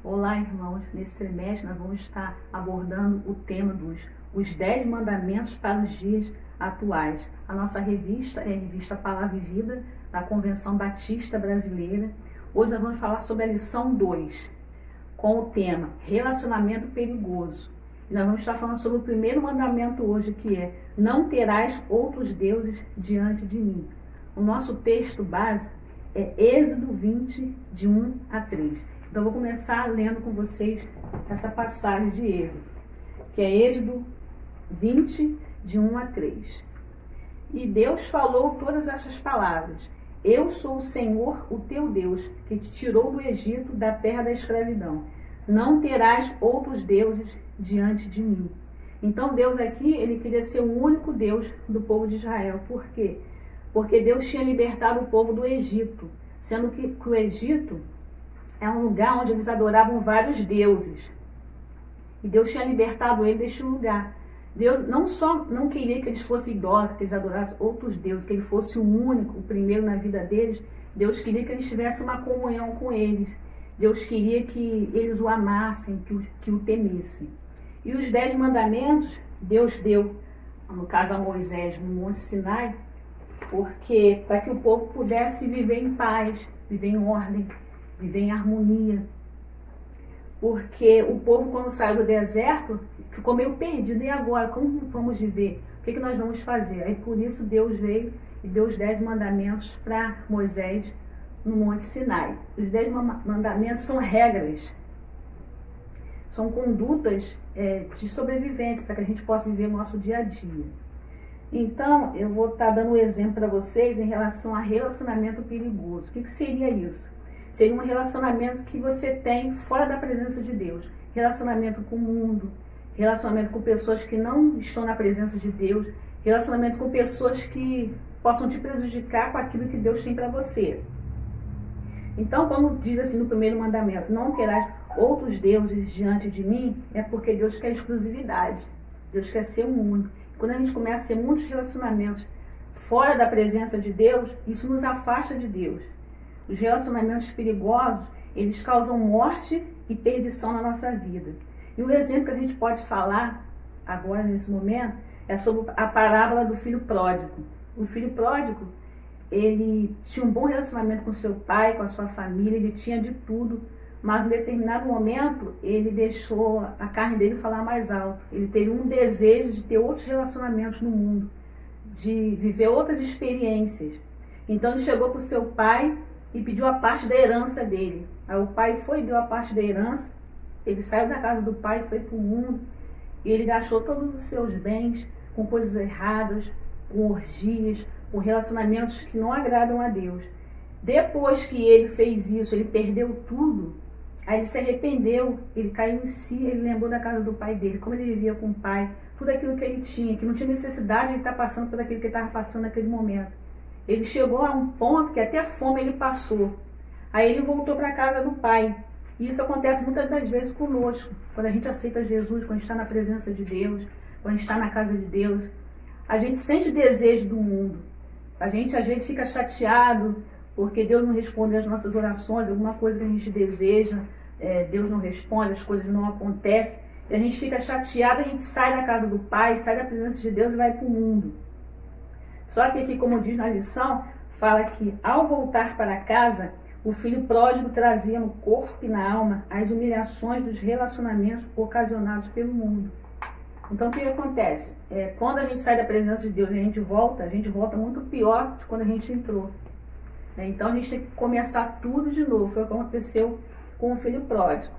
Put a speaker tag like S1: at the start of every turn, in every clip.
S1: Olá, irmãos. Nesse trimestre nós vamos estar abordando o tema os 10 mandamentos para os dias atuais. A nossa revista é a revista Palavra e Vida, da Convenção Batista Brasileira. Hoje nós vamos falar sobre a lição 2, com o tema Relacionamento Perigoso. E nós vamos estar falando sobre o primeiro mandamento hoje, que é: não terás outros deuses diante de mim. O nosso texto básico é Êxodo 20, de 1 a 3. Então eu vou começar lendo com vocês essa passagem de Êxodo, que é Êxodo 20, de 1 a 3. E Deus falou todas essas palavras: eu sou o Senhor, o teu Deus, que te tirou do Egito, da terra da escravidão. Não terás outros deuses diante de mim. Então Deus aqui, ele queria ser o único Deus do povo de Israel. Por quê? Porque Deus tinha libertado o povo do Egito, sendo que o Egito é um lugar onde eles adoravam vários deuses. E Deus tinha libertado eles deste lugar. Deus não só não queria que eles fossem idólatras, que eles adorassem outros deuses, que ele fosse o único, o primeiro na vida deles. Deus queria que eles tivessem uma comunhão com eles. Deus queria que eles o amassem, que o temessem. E os 10 mandamentos, Deus deu, no caso a Moisés, no Monte Sinai, porque para que o povo pudesse viver em paz, viver em ordem, viver em harmonia. Porque o povo, quando saiu do deserto, ficou meio perdido. E agora, como vamos viver? O que nós vamos fazer? Aí por isso Deus veio e deu os 10 mandamentos para Moisés no Monte Sinai. Os 10 mandamentos são regras, são condutas de sobrevivência, para que a gente possa viver o nosso dia a dia. Então, eu vou estar dando um exemplo para vocês em relação a relacionamento perigoso. O que seria isso? Seria um relacionamento que você tem fora da presença de Deus. Relacionamento com o mundo, relacionamento com pessoas que não estão na presença de Deus, relacionamento com pessoas que possam te prejudicar com aquilo que Deus tem para você. Então, quando diz assim no primeiro mandamento, não terás outros deuses diante de mim, é porque Deus quer exclusividade. Deus quer ser um único. Quando a gente começa a ter muitos relacionamentos fora da presença de Deus, isso nos afasta de Deus. Os relacionamentos perigosos, eles causam morte e perdição na nossa vida. E o exemplo que a gente pode falar agora, nesse momento, é sobre a parábola do filho pródigo. O filho pródigo, ele tinha um bom relacionamento com seu pai, com a sua família, ele tinha de tudo, mas em determinado momento ele deixou a carne dele falar mais alto. Ele teve um desejo de ter outros relacionamentos no mundo, de viver outras experiências. Então ele chegou para o seu pai e pediu a parte da herança dele. Aí o pai foi e deu a parte da herança. Ele saiu da casa do pai, foi para o mundo, e ele gastou todos os seus bens com coisas erradas, com orgias, com relacionamentos que não agradam a Deus. Depois que ele fez isso, ele perdeu tudo. Aí ele se arrependeu, ele caiu em si, ele lembrou da casa do pai dele, como ele vivia com o pai, tudo aquilo que ele tinha, que não tinha necessidade de estar passando por aquilo que ele estava passando naquele momento. Ele chegou a um ponto que até fome ele passou. Aí ele voltou para a casa do pai. E isso acontece muitas das vezes conosco, quando a gente aceita Jesus, quando a gente está na presença de Deus, quando a gente está na casa de Deus. A gente sente desejo do mundo. A gente às vezes fica chateado porque Deus não responde às nossas orações, alguma coisa que a gente deseja, Deus não responde, as coisas não acontecem, e a gente fica chateado, a gente sai da casa do Pai, sai da presença de Deus e vai para o mundo. Só que aqui, como diz na lição, fala que ao voltar para casa, o filho pródigo trazia no corpo e na alma as humilhações dos relacionamentos ocasionados pelo mundo. Então o que acontece? Quando a gente sai da presença de Deus e a gente volta muito pior de quando a gente entrou. Então a gente tem que começar tudo de novo. Foi o que aconteceu com o filho pródigo.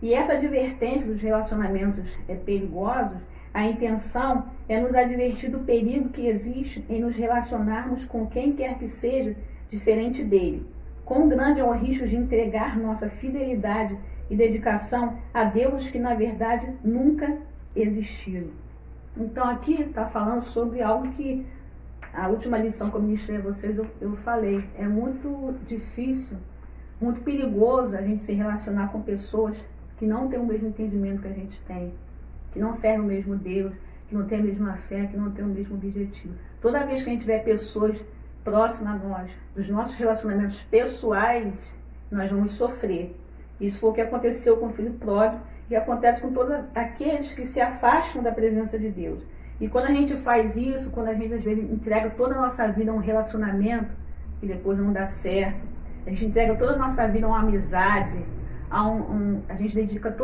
S1: E essa advertência dos relacionamentos perigosos, a intenção é nos advertir do perigo que existe em nos relacionarmos com quem quer que seja diferente dele. Quão grande é o risco de entregar nossa fidelidade e dedicação a deuses que na verdade nunca existiram. Então aqui está falando sobre algo que a última lição que eu ministrei a vocês, eu falei, é muito difícil, muito perigoso a gente se relacionar com pessoas que não têm o mesmo entendimento que a gente tem, que não servem o mesmo Deus, que não têm a mesma fé, que não têm o mesmo objetivo. Toda vez que a gente tiver pessoas próximas a nós, dos nossos relacionamentos pessoais, nós vamos sofrer. Isso foi o que aconteceu com o filho pródigo e acontece com todos aqueles que se afastam da presença de Deus. E quando a gente faz isso, quando a gente às vezes entrega toda a nossa vida a um relacionamento que depois não dá certo, a gente entrega toda a nossa vida a uma amizade, a gente dedica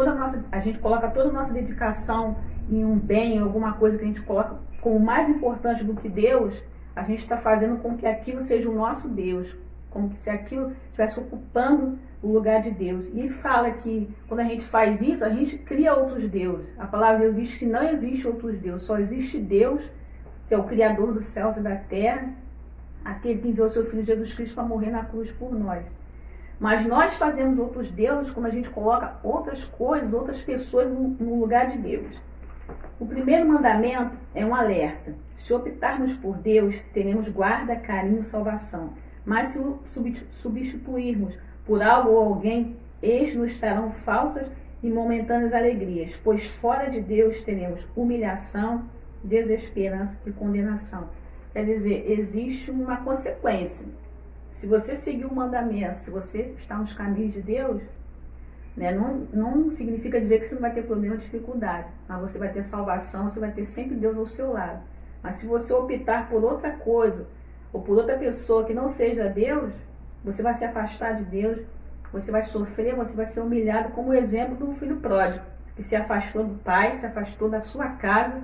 S1: a gente coloca toda a nossa dedicação em um bem, em alguma coisa que a gente coloca como mais importante do que Deus, a gente está fazendo com que aquilo seja o nosso Deus, como se aquilo estivesse ocupando o lugar de Deus. E fala que quando a gente faz isso, a gente cria outros deuses. A palavra de Deus diz que não existe outros deuses, só existe Deus, que é o Criador dos céus e da terra, aquele que enviou seu Filho Jesus Cristo para morrer na cruz por nós. Mas nós fazemos outros deuses quando a gente coloca outras coisas, outras pessoas no lugar de Deus. O primeiro mandamento é um alerta. Se optarmos por Deus, teremos guarda, carinho, salvação. Mas se o substituirmos por algo ou alguém, estes nos trarão falsas e momentâneas alegrias, pois fora de Deus teremos humilhação, desesperança e condenação. Quer dizer, existe uma consequência. Se você seguir o mandamento, se você está nos caminhos de Deus, né, não significa dizer que você não vai ter problema ou dificuldade, mas você vai ter salvação, você vai ter sempre Deus ao seu lado. Mas se você optar por outra coisa, ou por outra pessoa que não seja Deus, você vai se afastar de Deus, você vai sofrer, você vai ser humilhado, como o exemplo do filho pródigo, que se afastou do pai, se afastou da sua casa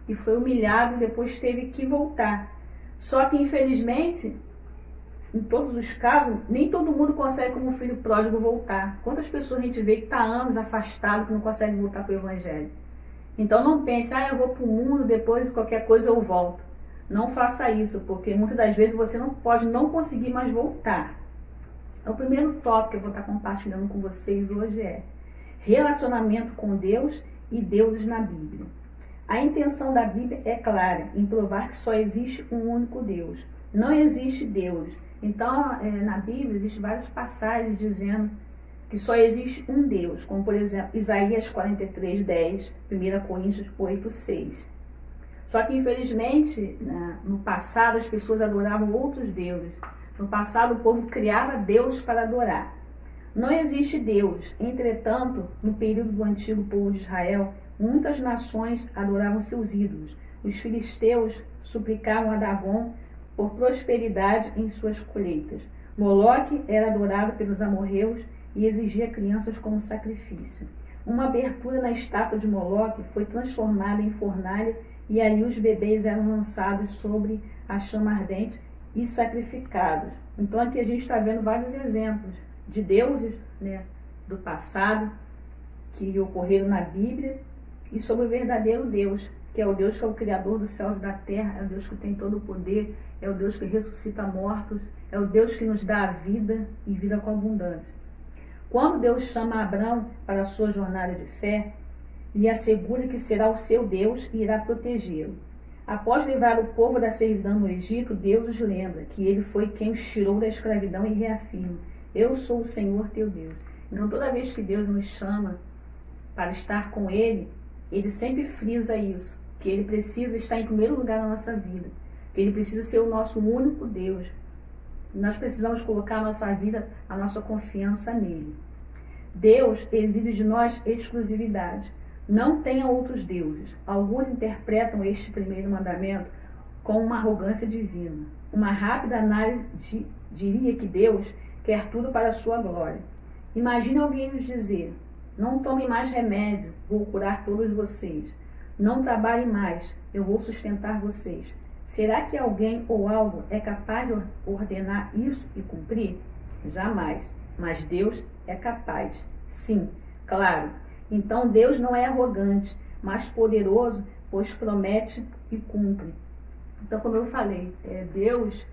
S1: e foi humilhado e depois teve que voltar. Só que, infelizmente, em todos os casos, nem todo mundo consegue, como o filho pródigo, voltar. Quantas pessoas a gente vê que está anos afastado, que não consegue voltar para o Evangelho? Então não pense, eu vou para o mundo, depois qualquer coisa eu volto. Não faça isso, porque muitas das vezes você não pode não conseguir mais voltar. O primeiro tópico que eu vou estar compartilhando com vocês hoje é relacionamento com Deus e deuses na Bíblia. A intenção da Bíblia é clara, em provar que só existe um único Deus. Não existe Deus. Então, na Bíblia, existem várias passagens dizendo que só existe um Deus, como, por exemplo, Isaías 43:10, 1 Coríntios 8:6. Só que, infelizmente, no passado, as pessoas adoravam outros deuses. No passado, o povo criava Deus para adorar. Não existe Deus. Entretanto, no período do antigo povo de Israel, muitas nações adoravam seus ídolos. Os filisteus suplicavam a Dagon por prosperidade em suas colheitas. Moloque era adorado pelos amorreus e exigia crianças como sacrifício. Uma abertura na estátua de Moloque foi transformada em fornalha e ali os bebês eram lançados sobre a chama ardente e sacrificados. Então aqui a gente está vendo vários exemplos de deuses, né, do passado que ocorreram na Bíblia e sobre o verdadeiro Deus, que é o Deus que é o Criador dos céus e da terra, é o Deus que tem todo o poder, é o Deus que ressuscita mortos, é o Deus que nos dá a vida e vida com abundância. Quando Deus chama Abrão para a sua jornada de fé, lhe assegura que será o seu Deus e irá protegê-lo. Após levar o povo da servidão no Egito, Deus os lembra que ele foi quem os tirou da escravidão e reafirma: eu sou o Senhor teu Deus. Então, toda vez que Deus nos chama para estar com ele, ele sempre frisa isso, que ele precisa estar em primeiro lugar na nossa vida, que ele precisa ser o nosso único Deus. Nós precisamos colocar a nossa vida, a nossa confiança nele. Deus exige de nós exclusividade. Não tenha outros deuses. Alguns interpretam este primeiro mandamento com uma arrogância divina. Uma rápida análise diria que Deus quer tudo para a sua glória. Imagine alguém nos dizer: não tome mais remédio, vou curar todos vocês. Não trabalhem mais, eu vou sustentar vocês. Será que alguém ou algo é capaz de ordenar isso e cumprir? Jamais. Mas Deus é capaz. Sim, claro. Então Deus não é arrogante, mas poderoso, pois promete e cumpre. Então, como eu falei, Deus,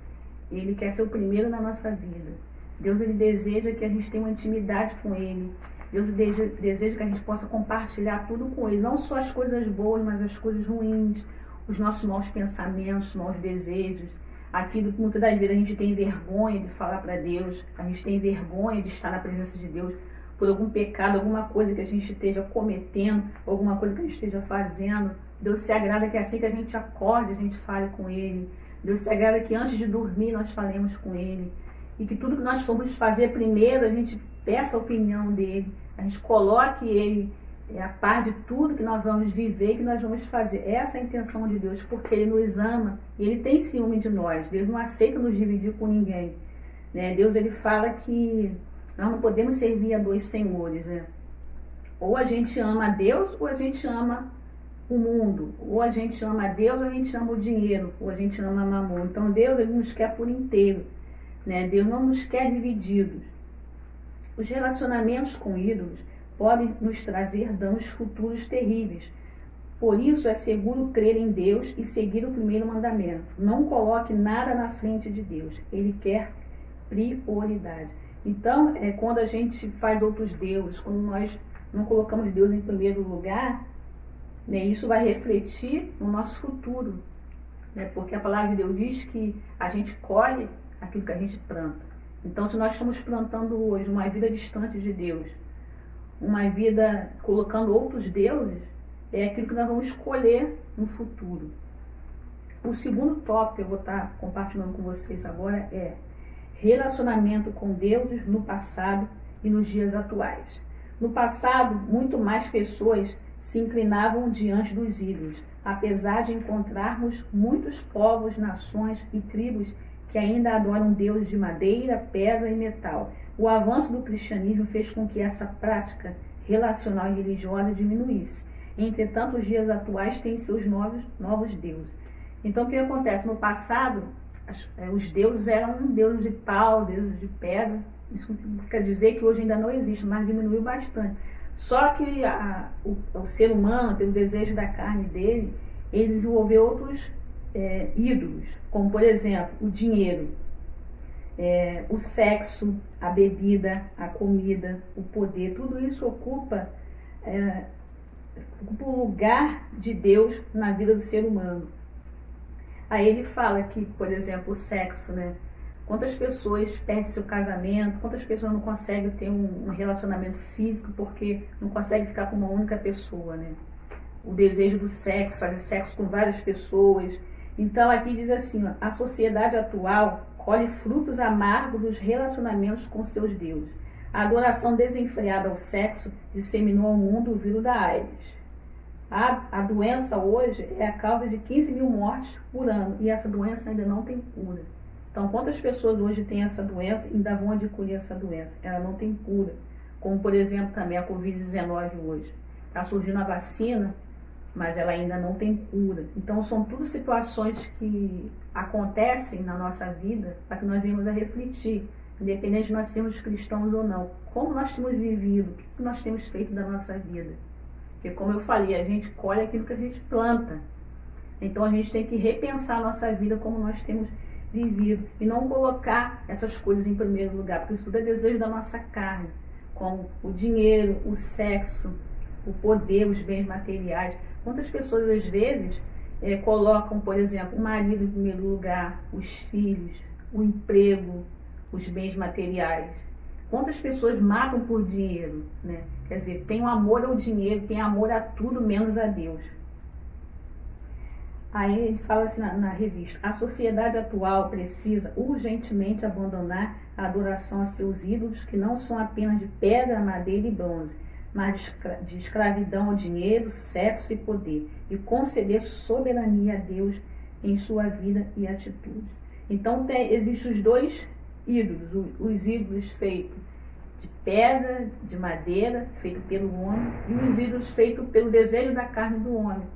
S1: ele quer ser o primeiro na nossa vida. Deus, ele deseja que a gente tenha uma intimidade com ele. Deus deseja que a gente possa compartilhar tudo com ele. Não só as coisas boas, mas as coisas ruins, os nossos maus pensamentos, maus desejos. Aquilo que muitas das vezes a gente tem vergonha de falar para Deus. A gente tem vergonha de estar na presença de Deus por algum pecado, alguma coisa que a gente esteja cometendo, alguma coisa que a gente esteja fazendo. Deus se agrada que assim que a gente acorde, a gente fale com ele. Deus se agrada que antes de dormir nós falemos com ele. E que tudo que nós formos fazer primeiro, a gente peça a opinião dele, a gente coloque ele a par de tudo que nós vamos viver, que nós vamos fazer. Essa é a intenção de Deus, porque Ele nos ama e Ele tem ciúme de nós. Deus não aceita nos dividir com ninguém, né? Deus, Ele fala que nós não podemos servir a dois senhores, né? Ou a gente ama a Deus, ou a gente ama o mundo. Ou a gente ama a Deus, ou a gente ama o dinheiro, ou a gente ama a mamon. Então Deus, Ele nos quer por inteiro, né? Deus não nos quer divididos. Os relacionamentos com ídolos podem nos trazer danos futuros terríveis. Por isso é seguro crer em Deus e seguir o primeiro mandamento. Não coloque nada na frente de Deus. Ele quer prioridade. Então, quando a gente faz outros deuses, quando nós não colocamos Deus em primeiro lugar, né, isso vai refletir no nosso futuro, né, porque a palavra de Deus diz que a gente colhe aquilo que a gente planta. Então, se nós estamos plantando hoje uma vida distante de Deus, uma vida colocando outros deuses, é aquilo que nós vamos colher no futuro. O segundo tópico que eu vou estar compartilhando com vocês agora é relacionamento com deuses no passado e nos dias atuais. No passado, muito mais pessoas se inclinavam diante dos ídolos, apesar de encontrarmos muitos povos, nações e tribos que ainda adoram deuses de madeira, pedra e metal. O avanço do cristianismo fez com que essa prática relacional e religiosa diminuísse. Entretanto, os dias atuais têm seus novos deuses. Então, o que acontece? No passado, os deuses eram deuses de pau, deuses de pedra. Isso quer dizer que hoje ainda não existe, mas diminuiu bastante. Só que o ser humano, pelo desejo da carne dele, ele desenvolveu outros ídolos, como, por exemplo, o dinheiro, o sexo, a bebida, a comida, o poder. Tudo isso ocupa o lugar de Deus na vida do ser humano. Aí ele fala que, por exemplo, o sexo, né? Quantas pessoas perdem seu casamento, quantas pessoas não conseguem ter um relacionamento físico porque não conseguem ficar com uma única pessoa, né? O desejo do sexo, fazer sexo com várias pessoas. Então aqui diz assim, ó, a sociedade atual colhe frutos amargos dos relacionamentos com seus deuses. A adoração desenfreada ao sexo disseminou ao mundo o vírus da AIDS. A doença hoje é a causa de 15 mil mortes por ano e essa doença ainda não tem cura. Então, quantas pessoas hoje têm essa doença e ainda vão adquirir essa doença? Ela não tem cura. Como, por exemplo, também a Covid-19 hoje. Está surgindo a vacina, mas ela ainda não tem cura. Então, são tudo situações que acontecem na nossa vida para que nós venhamos a refletir, independente de nós sermos cristãos ou não. Como nós temos vivido, o que nós temos feito da nossa vida. Porque, como eu falei, a gente colhe aquilo que a gente planta. Então, a gente tem que repensar a nossa vida como nós temos vivido e não colocar essas coisas em primeiro lugar, porque isso tudo é desejo da nossa carne, como o dinheiro, o sexo, o poder, os bens materiais. Quantas pessoas, às vezes, colocam, por exemplo, o marido em primeiro lugar, os filhos, o emprego, os bens materiais. Quantas pessoas matam por dinheiro, né? Quer dizer, tem um amor ao dinheiro, tem amor a tudo menos a Deus. Aí ele fala assim na revista, a sociedade atual precisa urgentemente abandonar a adoração a seus ídolos, que não são apenas de pedra, madeira e bronze, mas de escravidão ao dinheiro, sexo e poder, e conceder soberania a Deus em sua vida e atitude. Então existem os dois ídolos, os ídolos feitos de pedra, de madeira, feito pelo homem, e os ídolos feitos pelo desejo da carne do homem,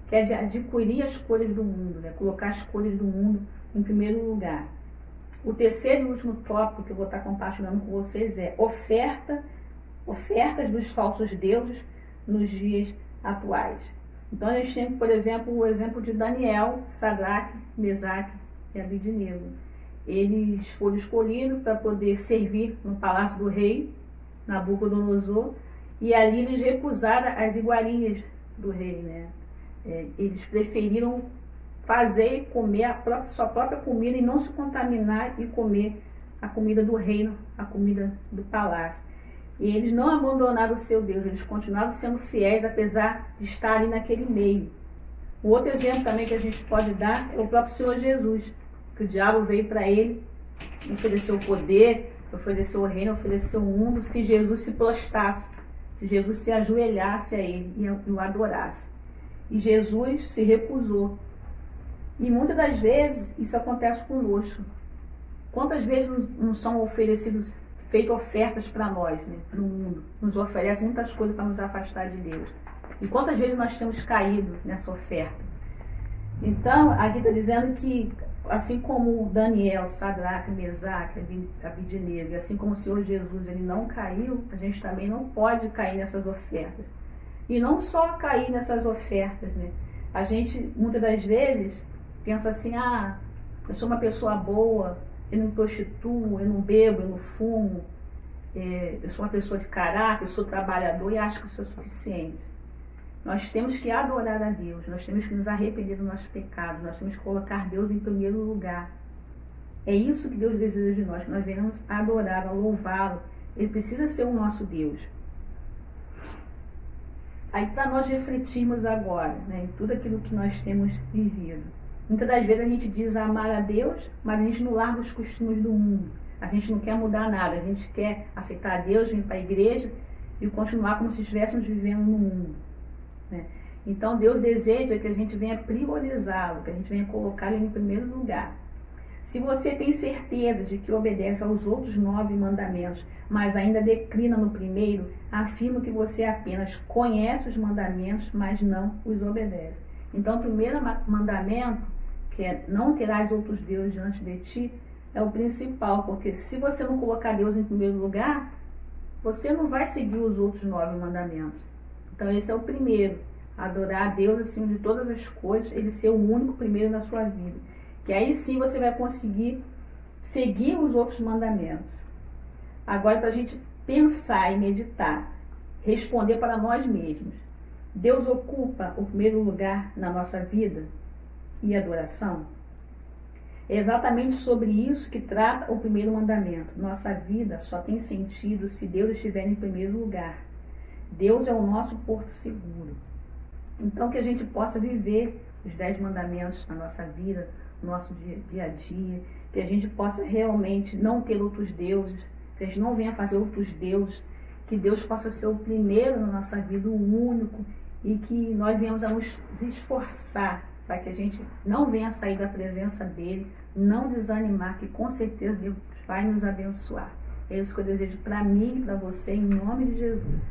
S1: que é de adquirir as coisas do mundo, né? Colocar as coisas do mundo em primeiro lugar. O terceiro e último tópico que eu vou estar compartilhando com vocês é ofertas dos falsos deuses nos dias atuais. Então a gente tem, por exemplo, o exemplo de Daniel, Sadraque, Mesaque e Abednego. Eles foram escolhidos para poder servir no palácio do rei Nabucodonosor, e ali eles recusaram as iguarias do rei, né? Eles preferiram fazer e comer sua própria comida e não se contaminar e comer a comida do reino, a comida do palácio. E eles não abandonaram o seu Deus, eles continuaram sendo fiéis apesar de estarem naquele meio. Um outro exemplo também que a gente pode dar é o próprio Senhor Jesus, que o diabo veio para ele, ofereceu poder, ofereceu o reino, ofereceu o mundo, se Jesus se prostrasse, se Jesus se ajoelhasse a ele e o adorasse. E Jesus se recusou. E muitas das vezes isso acontece conosco. Quantas vezes não são oferecidos, feitas ofertas para nós, né, para o mundo? Nos oferece muitas coisas para nos afastar de Deus. E quantas vezes nós temos caído nessa oferta? Então, aqui está dizendo que, assim como Daniel, Sadraque, Mesaque, Abidnego, e assim como o Senhor Jesus, ele não caiu, a gente também não pode cair nessas ofertas. E não só cair nessas ofertas, né? A gente, muitas das vezes, pensa assim, eu sou uma pessoa boa, eu não me prostituo, eu não bebo, eu não fumo, eu sou uma pessoa de caráter, eu sou trabalhador e acho que isso é suficiente. Nós temos que adorar a Deus, nós temos que nos arrepender do nosso pecado, nós temos que colocar Deus em primeiro lugar. É isso que Deus deseja de nós, que nós venhamos adorá-lo, louvá-lo. Ele precisa ser o nosso Deus. Aí, para nós refletirmos agora, né, em tudo aquilo que nós temos vivido. Muitas das vezes a gente diz amar a Deus, mas a gente não larga os costumes do mundo. A gente não quer mudar nada, a gente quer aceitar a Deus, vir para a igreja e continuar como se estivéssemos vivendo no mundo, né? Então Deus deseja que a gente venha priorizá-lo, que a gente venha colocar ele em primeiro lugar. Se você tem certeza de que obedece aos outros 9 mandamentos, mas ainda declina no primeiro, afirmo que você apenas conhece os mandamentos, mas não os obedece. Então o primeiro mandamento, que é não terás outros deuses diante de ti, é o principal, porque se você não colocar Deus em primeiro lugar, você não vai seguir os outros 9 mandamentos. Então esse é o primeiro, adorar a Deus acima de todas as coisas, ele ser o único primeiro na sua vida. Que aí sim você vai conseguir seguir os outros mandamentos. Agora, para a gente pensar e meditar, responder para nós mesmos, Deus ocupa o primeiro lugar na nossa vida e adoração? É exatamente sobre isso que trata o primeiro mandamento. Nossa vida só tem sentido se Deus estiver em primeiro lugar. Deus é o nosso porto seguro. Então, que a gente possa viver os 10 mandamentos na nossa vida, no nosso dia a dia, que a gente possa realmente não ter outros deuses, que a gente não venha fazer outros deuses, que Deus possa ser o primeiro na nossa vida, o único, e que nós venhamos a nos esforçar para que a gente não venha sair da presença dele, não desanimar, que com certeza Deus vai nos abençoar. É isso que eu desejo para mim e para você, em nome de Jesus.